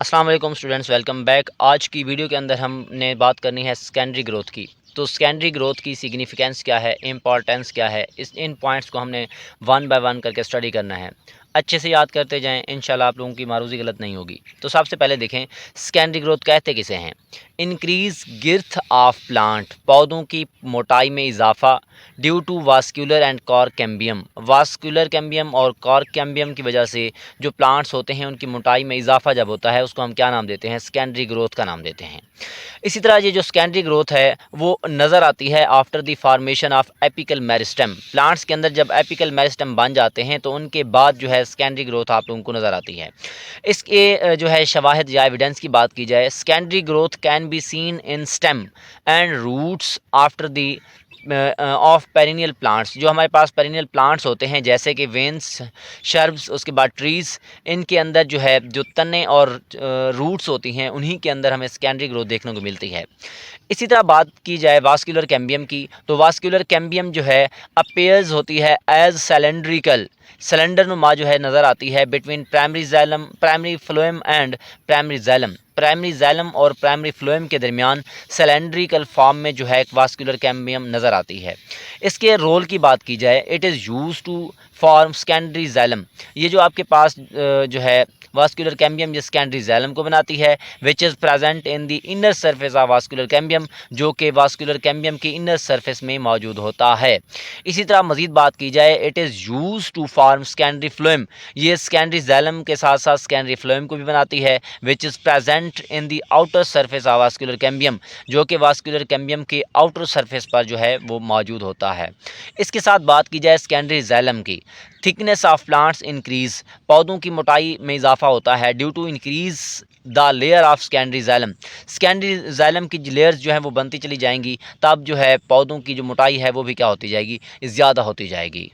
अस्सलाम वालेकुम students, welcome back. आज की वीडियो के अंदर हमने बात करनी है सेकेंडरी ग्रोथ की। तो सेकेंडरी ग्रोथ की सिग्निफिकेंस क्या है, इंपॉर्टेंस क्या है, इन पॉइंट्स को हमने वन बाय वन करके स्टडी करना है। अच्छे से याद करते जाएं, इंशाल्लाह आप लोगों की मारूजी गलत नहीं होगी। तो सबसे पहले देखें सेकेंडरी ग्रोथ कहते किसे हैं। इंक्रीज गिर्थ ऑफ प्लांट, पौधों की मोटाई में इजाफा due to vascular and cork cambium. Vascular cambium और कॉर कैम्बियम की वजह से जो प्लांट्स होते हैं उनकी मोटाई में इजाफा जब होता है उसको हम क्या नाम देते हैं, सेकेंडरी ग्रोथ का नाम देते हैं। इसी तरह ये जो सेकेंडरी ग्रोथ है वो नज़र आती है after the formation of apical meristem. Plants के अंदर जब एपिकल मेरिस्टेम बन जाते हैं तो उनके बाद जो है सेकेंडरी ग्रोथ आप लोगों को नज़र आती है। इसके जो है शवाहिद या एविडेंस की बात की जाए, secondary growth can be seen in stem and roots after the of perennial plants. जो हमारे पास पेरिनियल प्लांट्स होते हैं जैसे कि वेन्स, शर्ब्स, उसके बाद ट्रीज़, इनके अंदर जो है जो तने और रूट्स होती हैं उन्हीं के अंदर हमें सेकेंडरी ग्रोथ देखने को मिलती है। इसी तरह बात की जाए वास्कुलर कैम्बियम की, तो वास्कुलर कैम्बियम जो है अपेयर्स होती है एज सिलेंड्रिकल, सिलेंडर नुमा जो है नज़र आती है between primary जैलम, primary phloem and primary जैलम। Primary जैलम और प्राइमरी फ्लोएम के दरमियान सिलेंड्रिकल फॉर्म में जो है वास्कुलर कैम्बियम नज़र आती है। इसके रोल की बात की जाए, it is use to form secondary xylem. ये जो आपके पास जो है वास्कुलर कैम्बियम जो सेकेंडरी जैलम को बनाती है, which is present in the inner surface of vascular cambium, जो कि वास्कुलर कैम्बियम की इनर सरफेस में मौजूद होता है। इसी तरह मज़ीद बात की जाए, it is use to form secondary phloem. ये सेकेंडरी जैलम के साथ साथ सेकेंडरी फ्लोएम को भी बनाती है, which is present in the outer surface of vascular cambium, जो कि वास्कुलर कैम्बियम के आउटर सरफेस पर जो है वो मौजूद होता है। इसके साथ बात की जाए सेकेंडरी जैलम की, थिकनेस ऑफ प्लांट्स इंक्रीज, पौधों की मोटाई में इजाफा होता है due to increase the layer of secondary xylem. Secondary xylem की लेयर्स जो है वो बनती चली जाएंगी, तब जो है पौधों की जो मोटाई है वो भी क्या होती जाएगी, ज़्यादा होती जाएगी।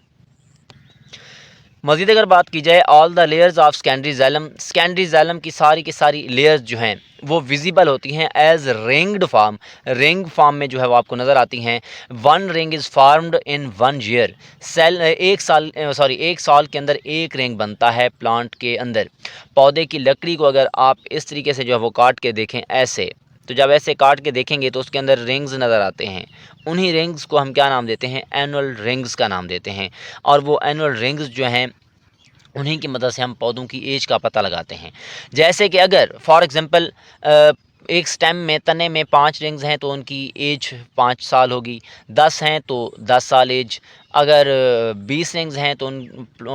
मज़ीद अगर बात की जाए all the layers of secondary xylem की सारी लेयर्स जो हैं वो विजिबल होती हैं as ringed form. Ring form में जो है वो आपको नज़र आती हैं। One ring is formed in one year. एक साल के अंदर एक रिंग बनता है प्लांट के अंदर। पौधे की लकड़ी को अगर आप इस तरीके से जो है वो काट के देखें ऐसे, तो जब ऐसे काट के देखेंगे तो उसके अंदर रिंग्स नज़र आते हैं। उन्हीं रिंग्स को हम क्या नाम देते हैं, एनुअल रिंग्स का नाम देते हैं। और वो एनुअल रिंग्स जो हैं उन्हीं की मदद से हम पौधों की एज का पता लगाते हैं। जैसे कि अगर फॉर एग्ज़ाम्पल एक स्टेम में, तने में 5 रिंग्स हैं तो उनकी एज 5 साल होगी। 10 हैं तो 10 साल एज। अगर 20 रिंग्स हैं तो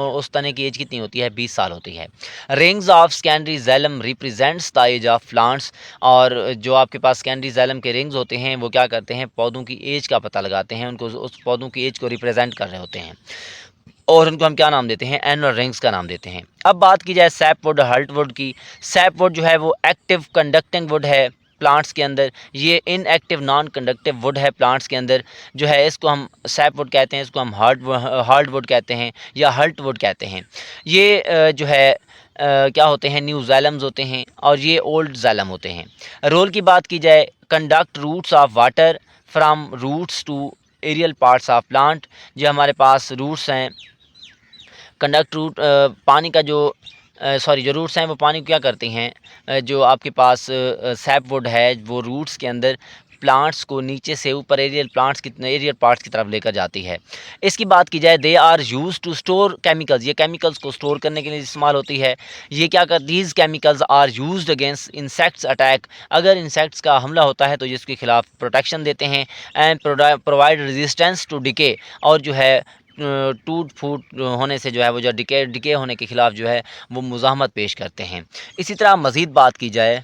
उस तने की एज कितनी होती है, 20 साल होती है। Rings of secondary xylem represents the age of plants. और जो आपके पास सेकेंडरी जैलम के रिंग्स होते हैं वो क्या करते हैं, पौधों की एज का पता लगाते हैं, उनको उस पौधों की एज को रिप्रेजेंट कर रहे होते हैं। और उनको हम क्या नाम देते हैं, एनुअल रिंग्स का नाम देते हैं। अब बात की जाए सैपवुड, हर्टवुड की। सैपवुड जो है वो एक्टिव कंडक्टिंग वुड है प्लांट्स के अंदर। ये इनएक्टिव नॉन कंडक्टिव वुड है प्लांट्स के अंदर जो है, इसको हम सैपवुड कहते हैं, इसको हम हार्डवुड कहते हैं या हर्टवुड कहते हैं। ये जो है क्या होते हैं, न्यू जैलम्स होते हैं और ये ओल्ड जैलम होते हैं। रोल की बात की जाए, conduct roots of water from roots to aerial parts of plant. जो हमारे पास रूट्स हैं, कंडक्ट रूट पानी का जो जो रूट्स हैं वो पानी को क्या करती हैं, जो आपके पास सैपवुड है वो रूट्स के अंदर प्लांट्स को नीचे से ऊपर एरियल पार्ट्स की तरफ लेकर जाती है। इसकी बात की जाए, they are use to store chemicals. ये केमिकल्स को स्टोर करने के लिए इस्तेमाल होती है। ये क्या कर, these chemicals are used against insects attack. अगर इंसेक्ट्स का हमला होता है तो ये इसके खिलाफ प्रोटेक्शन देते हैं। And provide resistance to decay, और जो है टूट फूट होने से जो है वो जो डिके होने के ख़िलाफ़ जो है वो मुज़ाहमत पेश करते हैं। इसी तरह मज़ीद बात की जाए,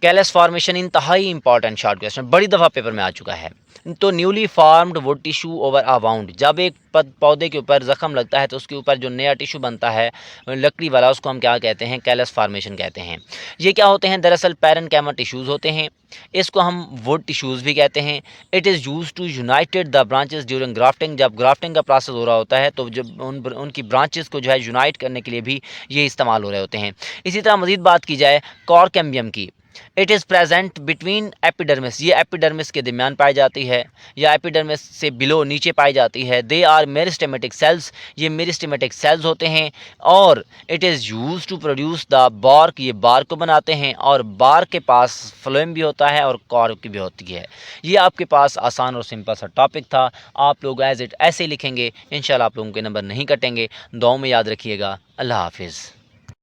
कैलस फॉर्मेशन इंतहाई इंपॉर्टेंट शॉर्ट क्वेश्चन, बड़ी दफ़ा पेपर में आ चुका है। तो newly farmed would tissue over a wound, जब एक पौधे के ऊपर ज़ख़म लगता है तो उसके ऊपर जो नया टिश्यू बनता है लकड़ी वाला, उसको हम क्या कहते हैं, कैलस फॉर्मेशन कहते हैं। ये क्या होते हैं, दरअसल पैरेनकाइमा टिश्यूज़ होते हैं। इसको हम वुड टिश्यूज़ भी कहते हैं। It is use to united the branches during grafting, जब ग्राफ्टिंग का प्रोसेस हो रहा होता है तो जब उनकी ब्रांचेस को जो है यूनाइट करने के लिए भी ये इस्तेमाल हो रहे होते हैं। इसी तरह मज़ीद बात की जाए कॉर कैम्बियम की, it is present between epidermis, ये एपिडर्मिस के दरमियान पाई जाती है या एपिडर्मिस से बिलो नीचे पाई जाती है। दे आर मेरिस्टेमेटिक सेल्स, ये मेरिस्टेमेटिक सेल्स होते हैं। और it is use to produce the bark, ये बार्क को बनाते हैं। और बार्क के पास फ्लोएम भी होता है और कॉर्क भी होती है। ये आपके पास आसान और सिंपल सा टॉपिक था। आप लोग एज इट ऐसे लिखेंगे, इंशाल्लाह आप लोगों के नंबर नहीं कटेंगे। दुआओं में याद रखिएगा। अल्लाह हाफिज़।